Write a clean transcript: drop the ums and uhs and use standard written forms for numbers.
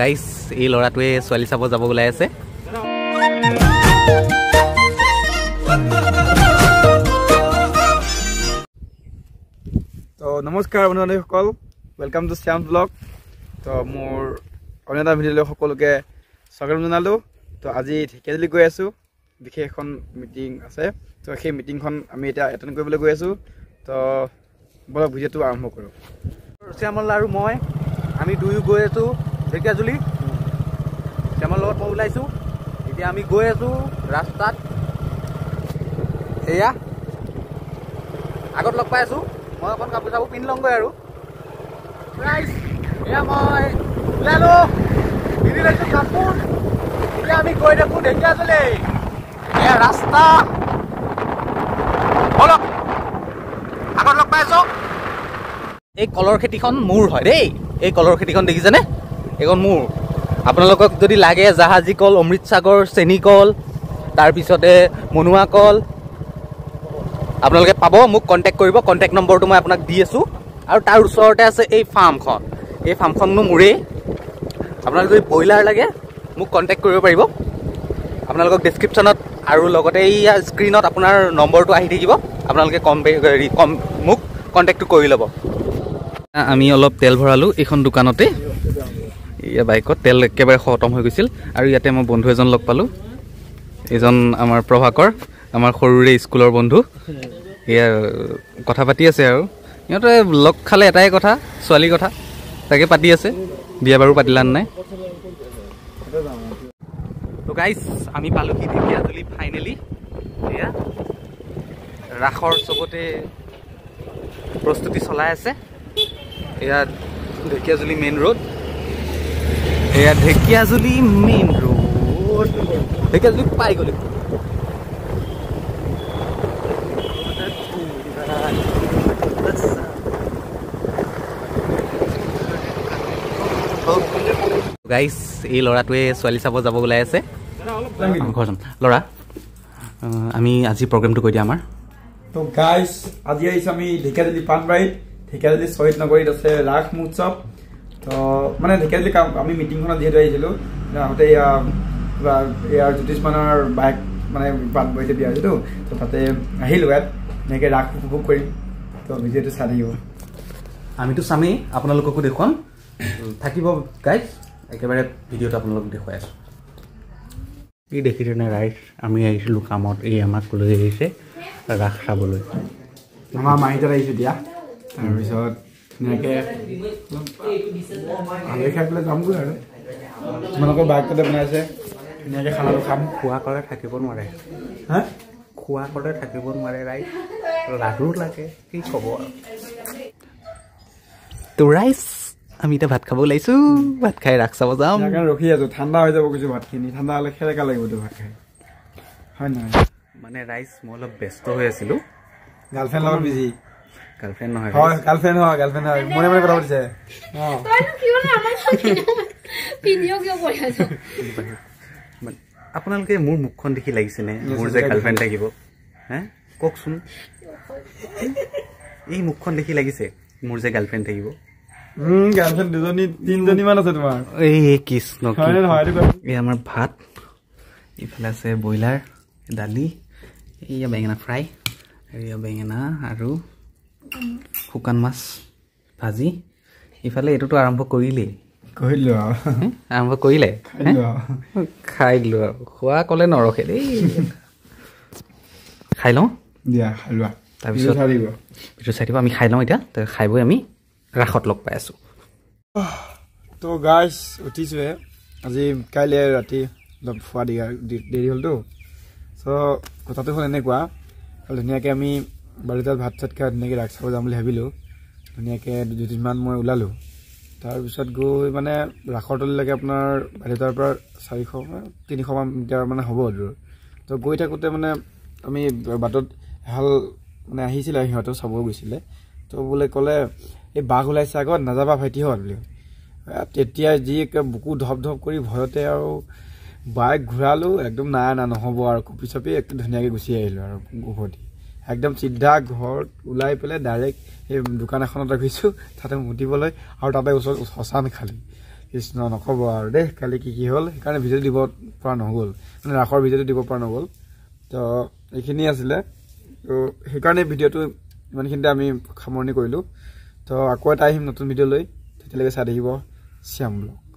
guys এই লৰাটোৱে ছোৱালী চাব যাব ওলাই আছে তো নমস্কাৰ বন্ধুসকল ওয়েলকাম টু শ্যাম ব্লগ তো মোৰ অন্য এটা ভিডিঅ'লৈ সকলোকে স্বাগতম জনালোঁ তো আজি ঢেকিয়াজুলি গৈ আছোঁ বিশেষ এখন মিটিং আছে তো সেই মিটিংখন আমি এতিয়া এটেণ্ড কৰিবলৈ গৈ আছোঁ তো বলক ভিডিঅ'টো আৰম্ভ কৰোঁ শ্যামল আৰু মই আমি দুয়ো গৈ আছোঁ ঢেকিয়াজুলি শ্যামল লগত মই ওলাইছোঁ এতিয়া আমি গৈ আছোঁ ৰাস্তাত এয়া আগত লগ পাই আছোঁ মই অকণ কাপোৰ চাপোৰ পিন্ধি লওঁগৈ আৰু এয়া মই ওলালোঁ পিন্ধি লৈছোঁ কাপোৰ এতিয়া আমি গৈ থাকোঁ ঢেকিয়াজুলি এয়া ৰাস্তা বলক আগত লগ পাই আছোঁ এই কলৰ খেতিখন মোৰ হয় দেই এই কলৰ খেতিখন দেখিছেনে এইখন মোৰ আপোনালোকক যদি লাগে জাহাজী কল অমৃতসাগৰ চেনি কল তাৰপিছতে মনুৱা কল আপোনালোকে পাব মোক কণ্টেক্ট কৰিব কণ্টেক্ট নম্বৰটো মই আপোনাক দি আছোঁ আৰু তাৰ ওচৰতে আছে এই ফাৰ্মখন এই ফাৰ্মখনো মোৰেই আপোনালোকে যদি ব্ৰইলাৰ লাগে মোক কণ্টেক্ট কৰিব পাৰিব আপোনালোকক ডেছক্ৰিপশ্যনত আৰু লগতে এই স্ক্ৰীণত আপোনাৰ নম্বৰটো আহি থাকিব আপোনালোকে মোক কণ্টেক্টটো কৰি ল'ব আমি অলপ তেল ভৰালোঁ এইখন দোকানতে এয়া বাইকত তেল একেবাৰে খতম হৈ গৈছিল আৰু ইয়াতে মই বন্ধু এজন লগ পালোঁ এইজন আমাৰ প্ৰভাকৰ আমাৰ সৰুৰে স্কুলৰ বন্ধু এয়া কথা পাতি আছে আৰু সিহঁতে লগ খালে এটাই কথা ছোৱালীৰ কথা তাকে পাতি আছে বিয়া বাৰু পাতিলান নাই তো গাইজ আমি পালোহি ঢেকিয়াজুলি ফাইনেলি এয়া ৰাসৰ চবতে প্ৰস্তুতি চলাই আছে এয়া ঢেকিয়াজুলি মেইন ৰোড এয়া ঢেকিয়াজুলি মেইন ৰোড ঢেকিয়াজুলি পাই গ'লো গাইজ এই ল'ৰাটোৱে ছোৱালী চাব যাব ওলাই আছে ঘৰজন ল'ৰা আমি আজি প্ৰগ্ৰেমটো কৈ দিয়া আমাৰ তো গাইজ আজি আহিছোঁ আমি ঢেকিয়াজুলি পাণবাৰীত ঢেকিয়াজুলি শ্বহীদ নগৰীত আছে ৰাস মহোৎসৱ তো মানে ঢেকিয়াজুলি আমি মিটিংখনত যিহেতু আহিছিলোঁ আহোঁতে ইয়াৰ জ্যোতিষমানৰ বাইক মানে পাণবাৰীতে বিয়া হৈছেতো তো তাতে আহিলোঁ ইয়াত এনেকৈ ৰাস উপভোগ কৰিম তো ভিডিঅ'টো চাই থাকিব আমিতো চামেই আপোনালোককো দেখুৱাম থাকিব গাইজ একেবাৰে ভিডিঅ'টো আপোনালোকক দেখুৱাই আছোঁ এই দেখিছেনে ৰাইজ আমি আহিছিলোঁ কামত এই আমাক লৈ আহিছে ৰাস চাবলৈ আমাৰ মাহীহঁত আহিছোঁ এতিয়া তাৰপিছত ধুনীয়াকৈ আলহী খাই পেলাই যামগৈ আৰু তোমালোকৰ বাইকতে বনাইছে ধুনীয়াকৈ খানাটো খাম খোৱা কৰে থাকিব নোৱাৰে হা খোৱা কৰে থাকিব নোৱাৰে ৰাইজ লাডু লাগে কি ক'ব আৰু তো ৰাইজ আমি এতিয়া ভাত খাব ওলাইছোঁ ভাত খাই ৰাস চাব যাম ৰখি আছোঁ ঠাণ্ডা হৈ যাব কৈছোঁ ভাতখিনি ঠাণ্ডা হ'লে খেলেকা লাগিবতো ভাত খাই হয় নহয় মানে ৰাইজ মই অলপ ব্যস্ত হৈ আছিলোঁ গাৰ্লফ্ৰেণ্ড লগত বিজি গাৰ্লফ্ৰেণ্ড নহয় হয় গাৰ্লফ্ৰেণ্ড হয় মনে মনে কথা পাতিছে আপোনালোকে মোৰ মুখখন দেখি লাগিছেনে মোৰ যে গাৰ্লফ্ৰেণ্ড থাকিব হে কওকচোন এই মুখখন দেখি লাগিছে মোৰ যে গাৰ্লফ্ৰেণ্ড থাকিব গাৰ্লফ্ৰেণ্ড দুজনী তিনিজনীমান আছে তোমাৰ এই কৃষ্ণ এই আমাৰ ভাত এইফালে আছে ব্ৰইলাৰ দালি এইয়া বেঙেনা ফ্ৰাই এয়া বেঙেনা আৰু শুকান মাছ ভাজি ইফালে এইটোতো আৰম্ভ কৰিলেই কৰিলোঁ আৰু আৰম্ভ কৰিলে খাই দিলোঁ আৰু খোৱা ক'লে নৰখে দেই খাই লওঁ দিয়া খাই লোৱা তাৰপিছত ভিডিঅ' চাই দিব আমি খাই লওঁ এতিয়া খাই বৈ আমি ৰাসত লগ পাই আছোঁ তো গাইজ উঠিছোঁহে আজি কাইলৈ ৰাতি অলপ খোৱা দেৰি হ'লতো চ' কথাটো হ'ল এনেকুৱা ধুনীয়াকৈ আমি বাৰীত ভাত চাত খাই ধুনীয়াকৈ ৰাস চাব যাম বুলি ভাবিলোঁ ধুনীয়াকৈ দুদিনমান মই ওলালোঁ তাৰপিছত গৈ মানে ৰাসৰ তললৈকে আপোনাৰ বাৰীতাৰ পৰা 400-300 মিটাৰ মানে হ'ব দূৰ তো গৈ থাকোঁতে মানে আমি বাটত ভাল মানে আহিছিলে সিহঁতেও চাব গৈছিলে তো বোলে ক'লে এই বাঘ ওলাইছে আগত নাযাবা ভাইটিহঁত বুলি তেতিয়া যি বুকু ধপ ধপ কৰি ভয়তে আৰু বাইক ঘূৰালোঁ একদম নাই নহ'ব আৰু কপি চপি একদম ধুনীয়াকৈ গুচি আহিলোঁ আৰু উভতি একদম চিধা ঘৰত ওলাই পেলাই ডাইৰেক্ট এই দোকান এখনত ৰাখিছোঁ তাতে মুতিবলৈ আৰু তাতে ওচৰত শ্মশান খালী কৃষ্ণ নক'ব আৰু দেই কালি কি হ'ল সেইকাৰণে ভিডিঅ' দিব পৰা নহ'ল মানে ৰাসৰ ভিডিঅ'টো দিব পৰা নগ'ল তো এইখিনি আছিলে তো সেইকাৰণে ভিডিঅ'টো ইমানখিনিতে আমি সামৰণি কৰিলোঁ তো আকৌ এটা আহিম নতুন ভিডিঅ' লৈ তেতিয়ালৈকে চাই থাকিব শ্যাম ব্লগ